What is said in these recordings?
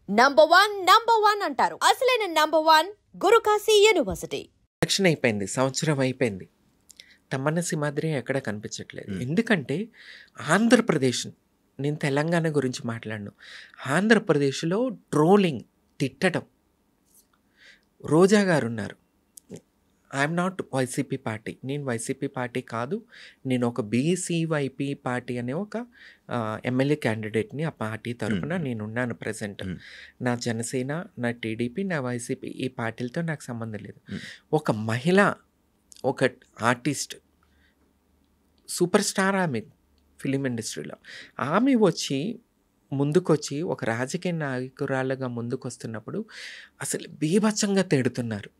Number one అంటారు. అసలైన number 1 Guru Kashi university. Election అయిపోయింది, సంవత్సరం అయిపోయింది. తమ్మన్న సింహాద్రి ఎక్కడ కనిపించట్లేదు. ఎందుకంటే ఆంధ్రప్రదేశ్, నేను తెలంగాణ గురించి మాట్లాడను, ఆంధ్రప్రదేశ్లో ట్రోలింగ్, తిట్టడం. రోజా గారు ఉన్నారు. ఐఎమ్ నాట్ వైసీపీ పార్టీ, నేను వైసీపీ పార్టీ కాదు, నేను ఒక బీసీవైపీ పార్టీ అనే ఒక ఎమ్మెల్యే క్యాండిడేట్ని. ఆ పార్టీ తరఫున నేనున్నాను ప్రజెంట్. నా జనసేన, నా టీడీపీ, నా వైసీపీ, ఈ పార్టీలతో నాకు సంబంధం లేదు. ఒక మహిళ, ఒక ఆర్టిస్ట్, సూపర్ స్టార్ ఆమె ఫిలిం ఇండస్ట్రీలో, ఆమె ముందుకొచ్చి ఒక రాజకీయ నాయకురాలుగా ముందుకొస్తున్నప్పుడు అసలు బీభత్సంగా తిడుతున్నారు.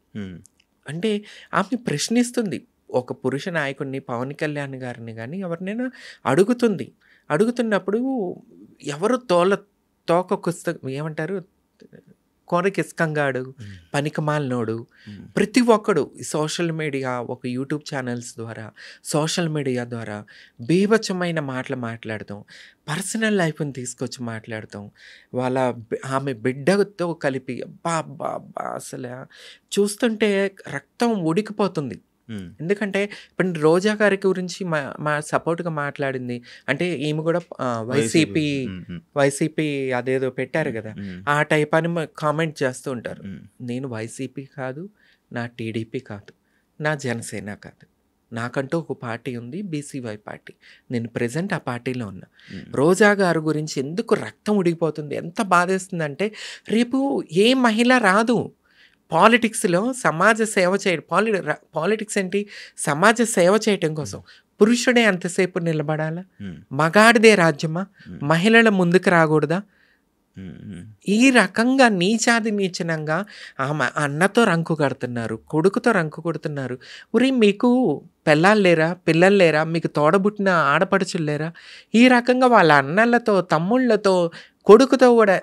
అంటే ఆమె ప్రశ్నిస్తుంది, ఒక పురుష నాయకుడిని, పవన్ కళ్యాణ్ గారిని కానీ ఎవరినైనా అడుగుతున్నప్పుడు ఎవరు ఏమంటారు, కోరకిస్కంగాడు, పనికిమాలినోడు, ప్రతి ఒక్కడు సోషల్ మీడియా, ఒక యూట్యూబ్ ఛానల్స్ ద్వారా, సోషల్ మీడియా ద్వారా బీభత్సమైన మాటలు మాట్లాడతాం, పర్సనల్ లైఫ్ని తీసుకొచ్చి మాట్లాడతాం, ఆమె బిడ్డతో కలిపి అబ్బా అసలు చూస్తుంటే రక్తం ఉడికిపోతుంది. ఎందుకంటే ఇప్పుడు రోజా గారి గురించి మా సపోర్ట్గా మాట్లాడింది అంటే ఈమె కూడా వైసీపీ అదేదో పెట్టారు కదా, ఆ టైప్ అని కామెంట్ చేస్తూ ఉంటారు. నేను వైసీపీ కాదు, నా టీడీపీ కాదు, నా జనసేన కాదు, నాకంటూ ఒక పార్టీ ఉంది, బీసీవై పార్టీ. నేను ప్రెజెంట్ ఆ పార్టీలో ఉన్నా. రోజా గారి గురించి ఎందుకు రక్తం ఉడికిపోతుంది, ఎంత బాధేస్తుందంటే, రేపు ఏ మహిళ రాదు పాలిటిక్స్లో సమాజ సేవ చేయడం. పాలిటిక్స్ ఏంటి, సమాజ సేవ చేయటం కోసం. పురుషుడే అంతసేపు నిలబడాలా? మగాడిదే రాజ్యమా? మహిళల ముందుకు రాకూడదా? ఈ రకంగా నీచనంగా ఆమె అన్నతో రంకు కడుతున్నారు, కొడుకుతో రంకు కొడుతున్నారు. ఉరి మీకు పిల్లలు లేరా, మీకు తోడబుట్టిన ఆడపడుచులు లేరా? ఈ రకంగా వాళ్ళ అన్నలతో, తమ్ముళ్ళతో, కొడుకుతో కూడా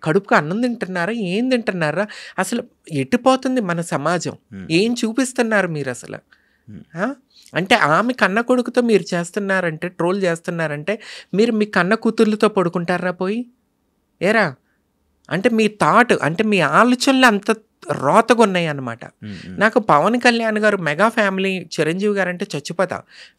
కడుపుకు అన్నం తింటున్నారా, ఏం తింటున్నారా? అసలు ఎట్టిపోతుంది మన సమాజం? ఏం చూపిస్తున్నారు మీరు అసలు? అంటే ఆమె కన్న కొడుకుతో మీరు చేస్తున్నారంటే, ట్రోల్ చేస్తున్నారంటే, మీరు మీ కన్న కూతుర్లతో పడుకుంటారా పోయి? ఏరా అంటే మీ థాట్, అంటే మీ ఆలోచనలు అంత రోతగా ఉన్నాయి అన్నమాట. నాకు పవన్ కళ్యాణ్ గారు మెగా ఫ్యామిలీ, చిరంజీవి గారు అంటే చచ్చిపోతా.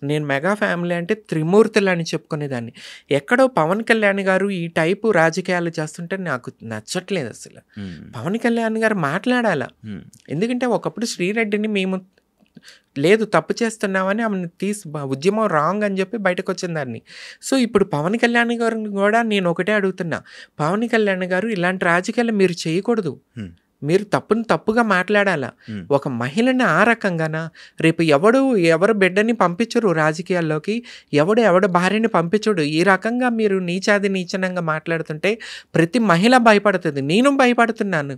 నేను మెగా ఫ్యామిలీ అంటే త్రిమూర్తులు అని చెప్పుకునేదాన్ని. ఎక్కడో పవన్ కళ్యాణ్ గారు ఈ టైపు రాజకీయాలు చేస్తుంటే నాకు నచ్చట్లేదు అసలు. పవన్ కళ్యాణ్ గారు మాట్లాడాలా. ఎందుకంటే ఒకప్పుడు శ్రీరెడ్డిని మేము లేదు తప్పు చేస్తున్నామని ఆమెను ఉద్యమం రాంగ్ అని చెప్పి బయటకు వచ్చిందాన్ని. సో ఇప్పుడు పవన్ కళ్యాణ్ గారిని కూడా నేను ఒకటే అడుగుతున్నా, పవన్ కళ్యాణ్ గారు ఇలాంటి రాజకీయాలు మీరు చేయకూడదు, మీరు తప్పుగా మాట్లాడాలా. ఒక మహిళని ఆ రకంగానా? రేపు ఎవరు బిడ్డని పంపించరు రాజకీయాల్లోకి, ఎవడు భార్యని పంపించడు. ఈ రకంగా మీరు నీచనంగా మాట్లాడుతుంటే ప్రతి మహిళ భయపడుతుంది, నేను భయపడుతున్నాను.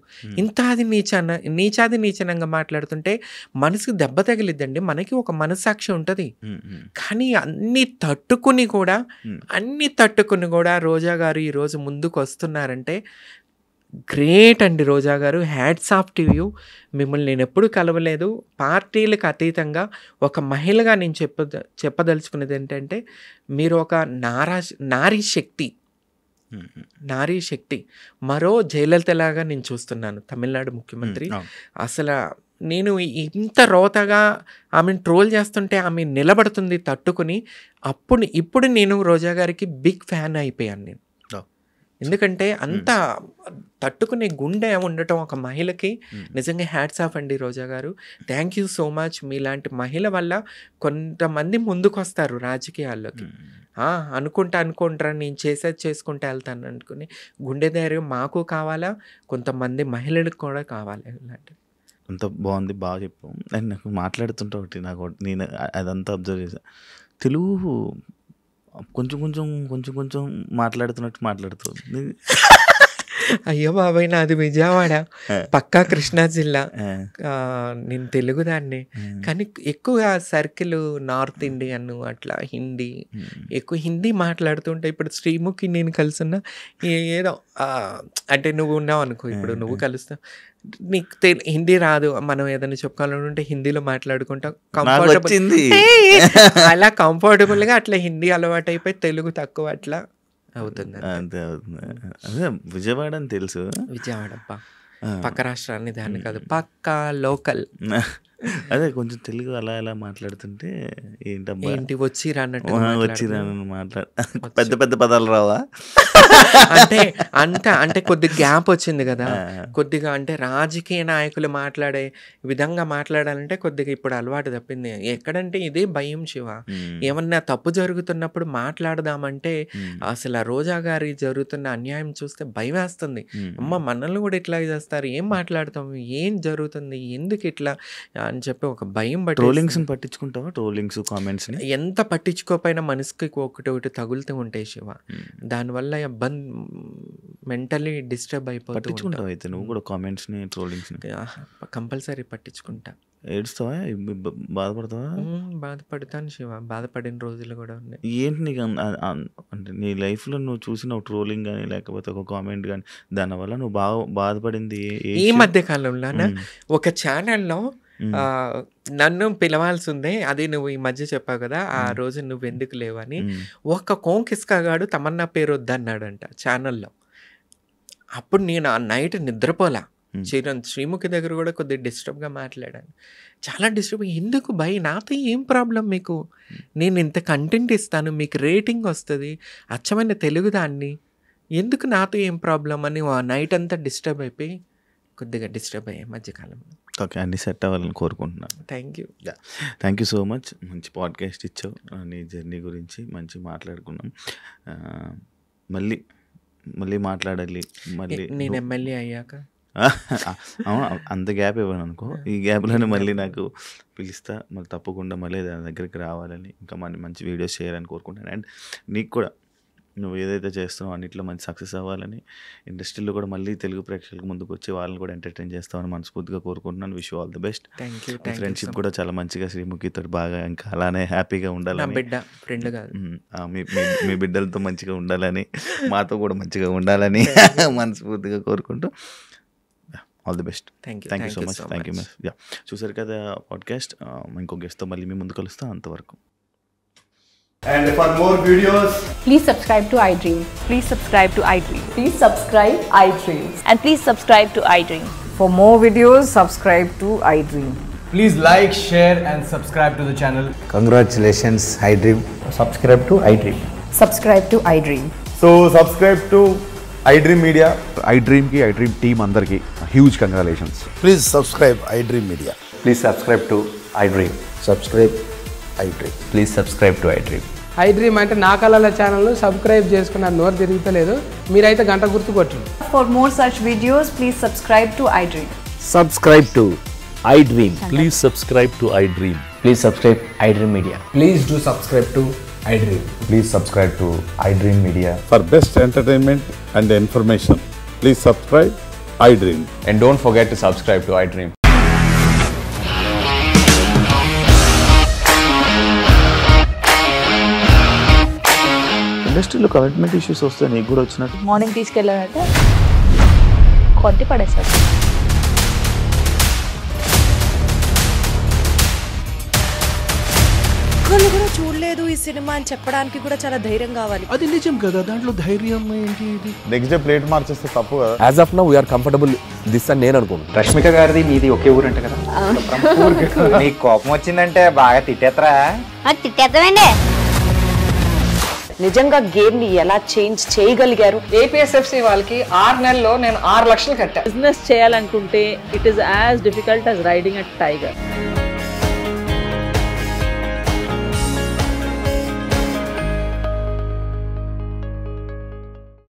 నీచనంగా మాట్లాడుతుంటే మనసుకు దెబ్బ తగిలిద్దండి. మనకి ఒక మనస్సాక్షి ఉంటుంది. కానీ అన్ని తట్టుకుని కూడా రోజా గారు ఈరోజు ముందుకు వస్తున్నారంటే గ్రేట్ అండి. రోజా గారు, హ్యాట్స్ ఆఫ్ టు యూ. మిమ్మల్ని నేను ఎప్పుడు కలవలేదు. పార్టీలకు అతీతంగా ఒక మహిళగా నేను చెప్పదలుచుకునేది ఏంటంటే, మీరు ఒక నారీ శక్తి. మరో జయలలితలాగా నేను చూస్తున్నాను, తమిళనాడు ముఖ్యమంత్రి. అసలు నేను ఇంత రోతగా ఆమెను ట్రోల్ చేస్తుంటే ఆమె నిలబడుతుంది తట్టుకుని. ఇప్పుడు నేను రోజా గారికి బిగ్ ఫ్యాన్ అయిపోయాను నేను. ఎందుకంటే అంత తట్టుకునే గుండె ఉండటం ఒక మహిళకి నిజంగా హ్యాట్స్ ఆఫ్ అండి రోజా గారు. Thank you so much. మీలాంటి మహిళ వల్ల కొంతమంది ముందుకు వస్తారు రాజకీయాల్లోకి. అనుకుంటారా నేను చేసుకుంటా వెళ్తాను అనుకుని గుండె ధైర్యం మాకు కావాలా, కొంతమంది మహిళలకు కూడా కావాలి. ఇలాంటి అంత బాగుంది, బాగా చెప్పాం. అండ్ నాకు మాట్లాడుతుంటే ఒకటి నేను అదంతా అబ్జర్వ్ చేశాను, తెలుగు కొంచెం మాట్లాడుతున్నట్టు మాట్లాడుతుంది. అయ్యో బాబాయ్, నాది విజయవాడ, పక్కా కృష్ణా జిల్లా. నేను తెలుగు దాన్ని, కానీ ఎక్కువ సర్కిల్ నార్త్ ఇండియన్, అట్లా హిందీ, ఎక్కువ హిందీ మాట్లాడుతుంటే. ఇప్పుడు శ్రీముఖి నేను కలుసున్నా ఏదో అంటే నువ్వు ఉన్నావు అనుకో, ఇప్పుడు నువ్వు కలుస్తావు, నీకు హిందీ రాదు, మనం ఏదైనా చెప్పుకోవాలంటే హిందీలో మాట్లాడుకుంటాం. అలా కంఫర్టబుల్గా అట్లా హిందీ అలవాటు అయిపోయి తెలుగు తక్కువ అట్లా అవుతుంది అంతే అవుతుంది. అదే విజయవాడ అని తెలుసు. విజయవాడ అబ్బా, పక్క రాష్ట్రాన్ని దాన్ని కాదు, పక్కా లోకల్. అదే కొంచెం తెలుగు అలా ఎలా మాట్లాడుతుంటే ఏంటబ్బా ఏంటి వచ్చిరా అన్నట్టు వచ్చిరా పెద్ద పెద్ద పదాలు రావా? అంటే కొద్దిగా గ్యాప్ వచ్చింది కదా, కొద్దిగా అంటే రాజకీయ నాయకులు మాట్లాడే విధంగా మాట్లాడాలంటే కొద్దిగా ఇప్పుడు అలవాటు తప్పింది. ఎక్కడంటే ఇదే భయం శివ, ఏమన్నా తప్పు జరుగుతున్నప్పుడు మాట్లాడదామంటే అసలు రోజా గారి జరుగుతున్న అన్యాయం చూస్తే భయం వేస్తుంది. అమ్మ మనల్ని కూడా ఇట్లా చేస్తారు, ఏం మాట్లాడతాం, ఏం జరుగుతుంది, ఎందుకు ఇట్లా అని చెప్పి ఒక భయం. ట్రోలింగ్స్ పట్టించుకుంటావా? ట్రోలింగ్స్ కామెంట్స్ ఎంత పట్టించుకోపోయినా మనసుకి ఒకటి తగులుతూ ఉంటాయి శివ, దానివల్ల మెంటలీ డిస్టర్బ్ అయిపోతుంది. అయితే నువ్వు కూడా కామెంట్స్ ని ట్రోలింగ్స్ కంపల్సరీ పట్టించుకుంటా. ఏడుస్తావా? బాధపడతావా? బాధపడతాను శివ, బాధపడిన రోజులు కూడా ఉన్నాయి. ఏంటి నీకు అంటే నీ లైఫ్ లో నువ్వు చూసిన ట్రోలింగ్ కానీ లేకపోతే ఒక కామెంట్ కానీ దానివల్ల నువ్వు బాధపడింది ఈ మధ్య కాలంలో ఒక ఛానల్లో నన్ను పిలవాల్సి ఉంది, అది నువ్వు ఈ మధ్య చెప్పావు కదా, ఆ రోజు నువ్వు ఎందుకు లేవని. ఒక కోంకిస్కాగాడు తమన్నా పేరు వద్దన్నాడంట ఛానల్లో. అప్పుడు నేను ఆ నైట్ నిద్రపోలా. శ్రీముఖి దగ్గర కూడా కొద్దిగా డిస్టర్బ్గా మాట్లాడాను, చాలా డిస్టర్బ్. ఎందుకు భయ్, నాతో ఏం ప్రాబ్లం మీకు, నేను ఇంత కంటెంట్ ఇస్తాను, మీకు రేటింగ్ వస్తుంది, అచ్చమైన తెలుగుదాన్ని, ఎందుకు నాతో ఏం ప్రాబ్లం అని ఆ నైట్ అంతా డిస్టర్బ్ అయిపోయి కొద్దిగా డిస్టర్బ్ అయ్యాయి మధ్యకాలంలో. ఓకే, అన్ని సెట్ అవ్వాలని కోరుకుంటున్నాను. Thank you so much. మంచి పాడ్కాస్ట్ ఇచ్చావు, నీ జర్నీ గురించి మంచి మాట్లాడుకున్నాం. మళ్ళీ మాట్లాడాలి. మళ్ళీ నేను ఎమ్మెల్యే అయ్యాక అంత గ్యాప్ ఇవ్వను అనుకో, ఈ గ్యాప్లోనే మళ్ళీ నాకు పిలుస్తా, మళ్ళీ తప్పకుండా మళ్ళీ దాని దగ్గరికి రావాలని, ఇంకా మంచి వీడియోస్ చేయాలని కోరుకుంటాను. అండ్ నీకు కూడా నువ్వు ఏదైతే చేస్తున్నావు అన్నిట్లో మంచి సక్సెస్ అవ్వాలని, ఇండస్ట్రీలో కూడా మళ్ళీ తెలుగు ప్రేక్షకులకు ముందుకు వచ్చి వాళ్ళని కూడా ఎంటర్టైన్ చేస్తామని మనస్ఫూర్తిగా కోరుకుంటున్నాను. Wish you all the best. Friendship కూడా చాలా మంచిగా శ్రీముఖితో బాగా ఇంకా అలానే హ్యాపీగా ఉండాలని, మీ బిడ్డలతో మంచిగా ఉండాలని, మాతో కూడా మంచిగా ఉండాలని మనస్ఫూర్తిగా కోరుకుంటూ all the best. Thank you so much. Thank you ma'am. చూసారు కదా పాడ్కాస్ట్, ఇంకో గెస్ట్తో మళ్ళీ మీ ముందుకు కలుస్తాం. అంతవరకు. And for more videos, please subscribe to iDream. Please subscribe to iDream. Please subscribe iDream. And please subscribe to iDream. For more videos, subscribe to iDream. please like, share and subscribe to the channel. Congratulations, iDream. Subscribe to iDream. Subscribe to iDream. So subscribe to iDream Media. iDream team andarki huge congratulations. Please subscribe iDream Media. Please subscribe to iDream. Subscribe iDream. Please subscribe to iDream. iDream అంటే నా కళల ఛానల్ను subscribe చేసుకున్న నోరు తిరుగుతలేదు, మీరైతే గంట గుర్తు కొట్టండి. For more such videos, please subscribe to iDream. Subscribe to iDream. Please subscribe to iDream. Please subscribe iDream Media. Please do subscribe to iDream. Please subscribe to iDream Media. For best entertainment and information, please subscribe iDream. And don't forget to subscribe to iDream. ఇండస్ట్రీలో commitment issues వస్తే నీకు కూడా వచ్చినట్టు morning తీసుకెళ్ళాలంటే కొట్టి పడేసాడు. ఒక్కళ్ళు కూడా చూడలేదు ఈ సినిమా అని చెప్పడానికి కూడా చాలా ధైర్యం కావాలి. అది నిజం కదా, దాంట్లో ధైర్యం ఏంటి? ఇది నెక్స్ట్ డే ప్లేట్ మార్చేస్తే తప్పు కదా. As of now we're comfortable this అని నేను అనుకుంటున్నాను. రష్మిక గారిది మీది ఒకే ఊరు అంట కదా. నీకు కోపం వచ్చిందంటే బాగా తిట్టేత్తరా? తిట్టేద్దామండి. నిజంగా గేమ్ ని ఎలా చేంజ్ చేయగలిగారు? ఏపీఎస్ఎఫ్సి వాళ్ళకి 6 నెలల్లో నేను 6 లక్షలు కట్టా. బిజినెస్ చేయాలనుకుంటే it is as difficult as riding a tiger.